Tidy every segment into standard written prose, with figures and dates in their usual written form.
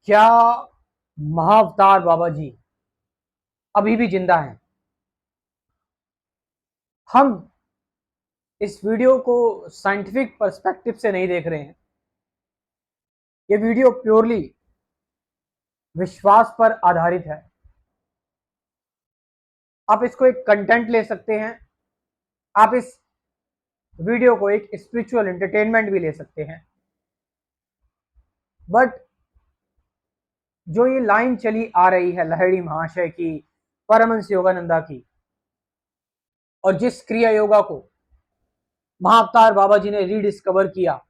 क्या महाअवतार बाबा जी अभी भी जिंदा हैं? हम इस वीडियो को साइंटिफिक पर्सपेक्टिव से नहीं देख रहे हैं। ये वीडियो प्योरली विश्वास पर आधारित है। आप इसको एक कंटेंट ले सकते हैं। आप इस वीडियो को एक स्पिरिचुअल एंटरटेनमेंट भी ले सकते हैं। बट जो ये लाइन चली आ रही है लहड़ी महाशय की, परमहंस योगानंदा की, और जिस क्रिया योगा को महाअवतार बाबा जी ने रीडिस्कवर किया,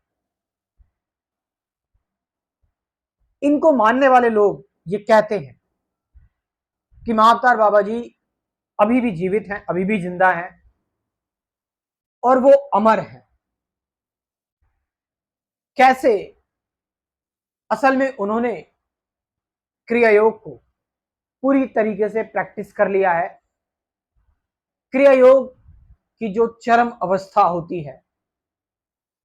इनको मानने वाले लोग ये कहते हैं कि महाअवतार बाबा जी अभी भी जीवित हैं, अभी भी जिंदा हैं और वो अमर हैं। कैसे? असल में उन्होंने क्रिया योग को पूरी तरीके से प्रैक्टिस कर लिया है। क्रिया योग की जो चरम अवस्था होती है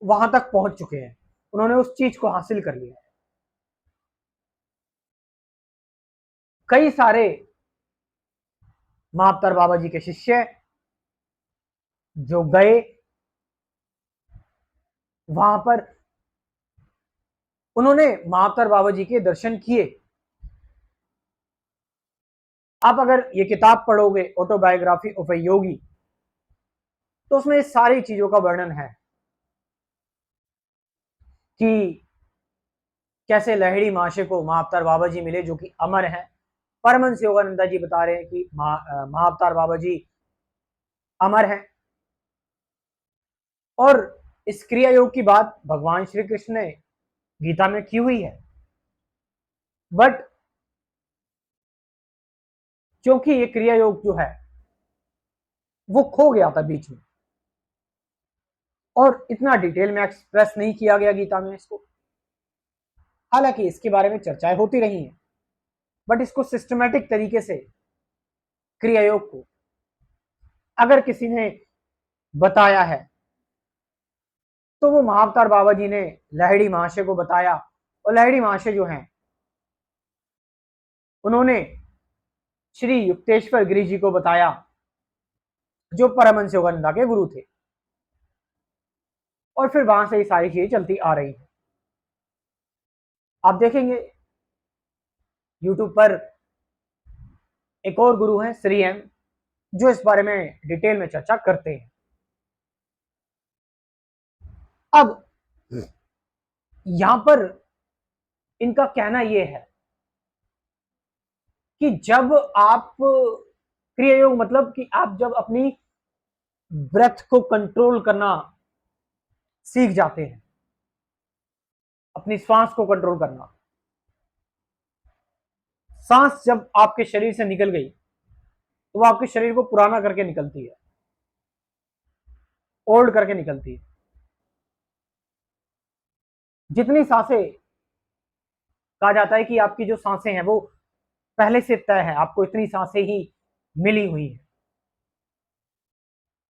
वहां तक पहुंच चुके हैं। उन्होंने उस चीज को हासिल कर लिया है। कई सारे महाअवतार बाबा जी के शिष्य जो गए वहां पर, उन्होंने महाअवतार बाबा जी के दर्शन किए। आप अगर ये किताब पढ़ोगे, ऑटोबायोग्राफी ऑफ ए योगी, तो उसमें इस सारी चीजों का वर्णन है कि कैसे लहड़ी महाशय को महाअवतार बाबा जी मिले जो कि अमर हैं। परमहंस योगानंदा जी बता रहे हैं कि महाअवतार बाबा जी अमर हैं। और इस क्रिया योग की बात भगवान श्री कृष्ण ने गीता में की हुई है। बट क्योंकि ये क्रिया योग जो है वो खो गया था बीच में, और इतना डिटेल में एक्सप्रेस नहीं किया गया गीता में इसको। हालांकि इसके बारे में चर्चाएं होती रही हैं, बट इसको सिस्टमेटिक तरीके से क्रिया योग को अगर किसी ने बताया है तो वो महाअवतार बाबा जी ने लहड़ी महाशय को बताया। और लहड़ी महाशय जो हैं, उन्होंने श्री युक्तेश्वर गिरी जी को बताया जो परमहंस योगानंदा के गुरु थे। और फिर वहां से ये सारी चीजें चलती आ रही है। आप देखेंगे यूट्यूब पर एक और गुरु हैं श्री एम, जो इस बारे में डिटेल में चर्चा करते हैं। अब यहां पर इनका कहना यह है कि जब आप क्रिया योग, मतलब कि आप जब अपनी ब्रेथ को कंट्रोल करना सीख जाते हैं, अपनी सांस को कंट्रोल करना, सांस जब आपके शरीर से निकल गई तो वो आपके शरीर को पुराना करके निकलती है, ओल्ड करके निकलती है। जितनी सांसें, कहा जाता है कि आपकी जो सांसें हैं वो पहले से तय है, आपको इतनी सांसें ही मिली हुई है।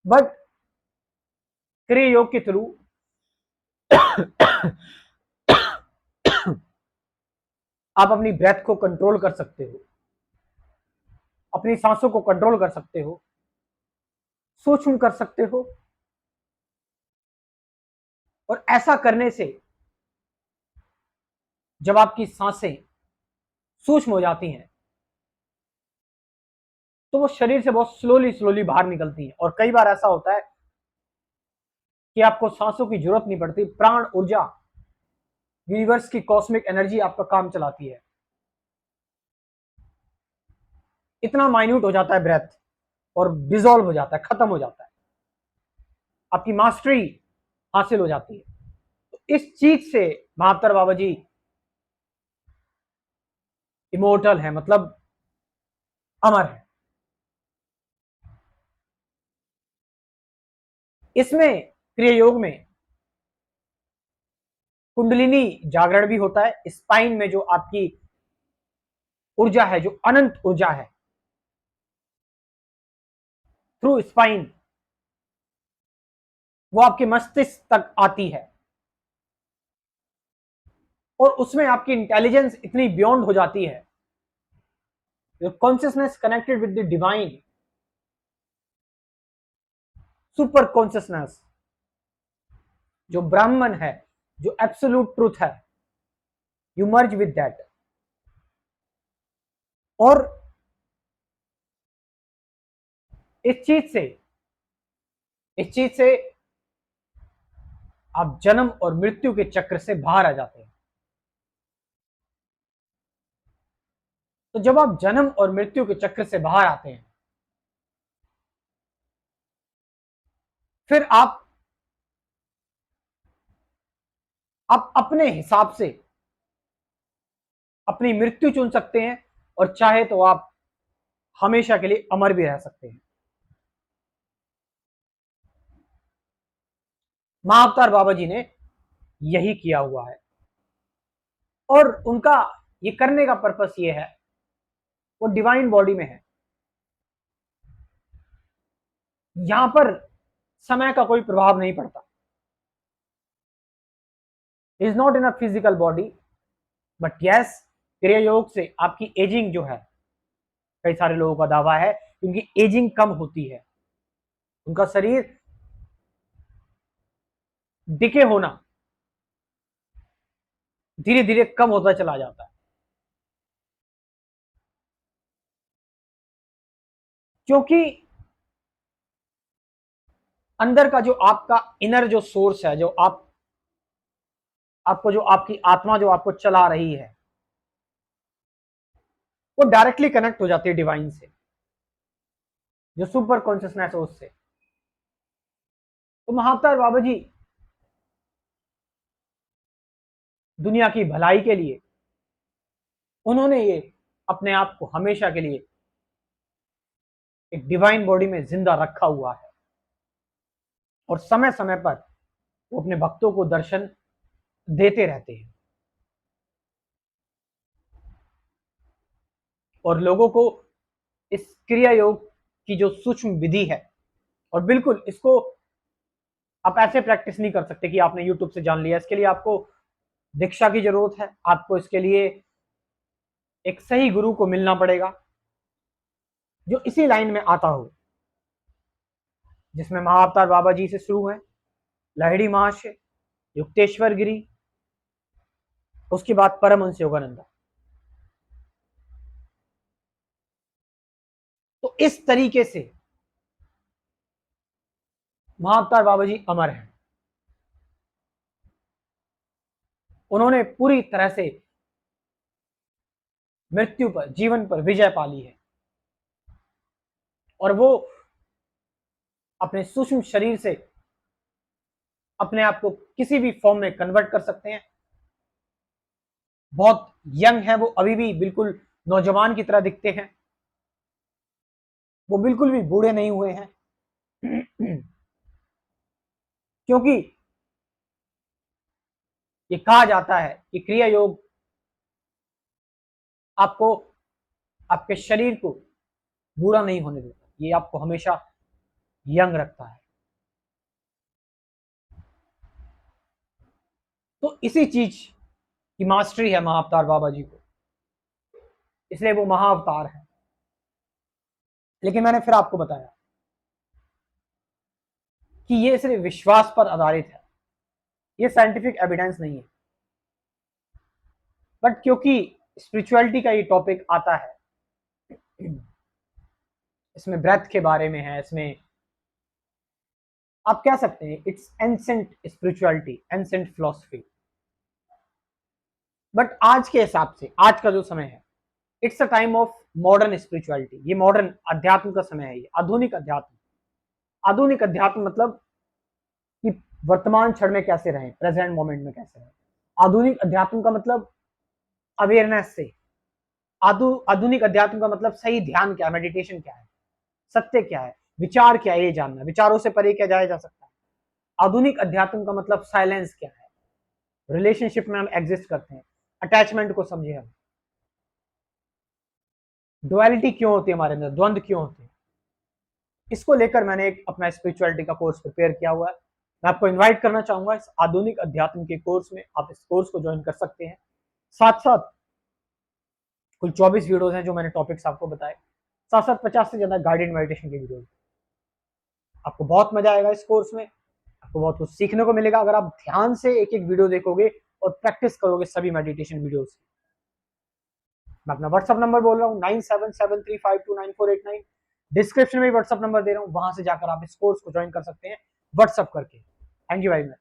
बट क्रिया योग के थ्रू आप अपनी ब्रेथ को कंट्रोल कर सकते हो, अपनी सांसों को कंट्रोल कर सकते हो, सूक्ष्म कर सकते हो। और ऐसा करने से जब आपकी सांसें सूक्ष्म हो जाती हैं तो वो शरीर से बहुत स्लोली स्लोली बाहर निकलती हैं। और कई बार ऐसा होता है कि आपको सांसों की जरूरत नहीं पड़ती, प्राण ऊर्जा, यूनिवर्स की कॉस्मिक एनर्जी आपका काम चलाती है। इतना माइन्यूट हो जाता है ब्रेथ, और डिसॉल्व हो जाता है, खत्म हो जाता है, आपकी मास्टरी हासिल हो जाती है। तो इस चीज से महाअवतार बाबा जी इमोर्टल है, मतलब अमर है। इसमें क्रिया योग में कुंडलिनी जागरण भी होता है। स्पाइन में जो आपकी ऊर्जा है, जो अनंत ऊर्जा है, थ्रू स्पाइन वो आपके मस्तिष्क तक आती है। और उसमें आपकी इंटेलिजेंस इतनी बियॉन्ड हो जाती है, your consciousness connected with the divine, super consciousness, जो ब्राह्मण है, जो एब्सोल्यूट ट्रूथ है, यू मर्ज विद दैट। और इस चीज से आप जन्म और मृत्यु के चक्र से बाहर आ जाते हैं। तो जब आप जन्म और मृत्यु के चक्र से बाहर आते हैं, फिर आप अपने हिसाब से अपनी मृत्यु चुन सकते हैं, और चाहे तो आप हमेशा के लिए अमर भी रह सकते हैं। महाअवतार बाबा जी ने यही किया हुआ है, और उनका ये करने का पर्पस ये है, वो डिवाइन बॉडी में है। यहां पर समय का कोई प्रभाव नहीं पड़ता। Is not in a physical body, but yes, क्रिया योग से आपकी एजिंग जो है, कई सारे लोगों का दावा है क्योंकि एजिंग कम होती है, उनका शरीर डिके होना धीरे धीरे कम होता चला जाता है, क्योंकि अंदर का जो आपका इनर जो सोर्स है, जो आपको जो आपकी आत्मा जो आपको चला रही है, वो डायरेक्टली कनेक्ट हो जाती है डिवाइन से, जो सुपर कॉन्शियसनेस है उससे। तो महाअवतार बाबा जी दुनिया की भलाई के लिए उन्होंने ये अपने आप को हमेशा के लिए एक डिवाइन बॉडी में जिंदा रखा हुआ है, और समय समय पर वो अपने भक्तों को दर्शन देते रहते हैं, और लोगों को इस क्रिया योग की जो सूक्ष्म विधि है, और बिल्कुल इसको आप ऐसे प्रैक्टिस नहीं कर सकते कि आपने यूट्यूब से जान लिया। इसके लिए आपको दीक्षा की जरूरत है, आपको इसके लिए एक सही गुरु को मिलना पड़ेगा जो इसी लाइन में आता हो, जिसमें महाअवतार बाबा जी से शुरू है, लाहिड़ी महाशय, युक्तेश्वर गिरी, उसके बाद परमहंस योगानंदा। तो इस तरीके से महाअवतार बाबा जी अमर हैं। उन्होंने पूरी तरह से मृत्यु पर, जीवन पर विजय पाली है, और वो अपने सूक्ष्म शरीर से अपने आप को किसी भी फॉर्म में कन्वर्ट कर सकते हैं। बहुत यंग है वो, अभी भी बिल्कुल नौजवान की तरह दिखते हैं, वो बिल्कुल भी बूढ़े नहीं हुए हैं, क्योंकि ये कहा जाता है कि क्रिया योग आपको, आपके शरीर को बूढ़ा नहीं होने देता, ये आपको हमेशा यंग रखता है। तो इसी चीज की मास्टरी है महाअवतार बाबा जी को, इसलिए वो महाअवतार है। लेकिन मैंने फिर आपको बताया कि ये सिर्फ विश्वास पर आधारित है, ये साइंटिफिक एविडेंस नहीं है, बट क्योंकि स्पिरिचुअलिटी का ये टॉपिक आता है, इसमें ब्रेथ के बारे में है, इसमें आप कह सकते हैं it's ancient spirituality, ancient philosophy. But आज के हिसाब से, आज का जो समय है, it's a time of modern spirituality, ये मॉडर्न अध्यात्म का समय है, ये आधुनिक अध्यात्म। आधुनिक अध्यात्म मतलब कि वर्तमान क्षण में कैसे रहें, प्रेजेंट मोमेंट में कैसे रहें। आधुनिक अध्यात्म का मतलब अवेयरनेस से, आधुनिक अध्यात्म का मतलब सही ध्यान क्या है, मेडिटेशन क्या है, सत्य क्या है, विचार क्या है, ये जानना, विचारों से परे क्या जाया जा सकता है। आधुनिक अध्यात्म का मतलब साइलेंस क्या है, रिलेशनशिप में हम एग्जिस्ट करते हैं, अटैचमेंट को समझे हम, डुअलिटी क्यों होती है हमारे अंदर, द्वंद्व क्यों होते हैं, इसको लेकर मैंने एक अपना स्पिरिचुअलिटी का कोर्स प्रिपेयर किया हुआ है। मैं आपको इनवाइट करना चाहूंगा इस आधुनिक अध्यात्म के कोर्स में, आप इस कोर्स को ज्वाइन कर सकते हैं। साथ साथ कुल 24 वीडियोस हैं जो मैंने टॉपिक्स आपको बताए, साथ साथ 50 से ज्यादा गाइडेड मेडिटेशन की वीडियोस। आपको बहुत मजा आएगा इस कोर्स में, आपको बहुत कुछ सीखने को मिलेगा अगर आप ध्यान से एक एक वीडियो देखोगे और प्रैक्टिस करोगे सभी मेडिटेशन वीडियोस। मैं अपना व्हाट्सअप नंबर बोल रहा हूँ 9773529489, डिस्क्रिप्शन में व्हाट्सअप नंबर दे रहा हूँ, वहां से जाकर आप इस कोर्स को ज्वाइन कर सकते हैं व्हाट्सअप करके। Thank you very much.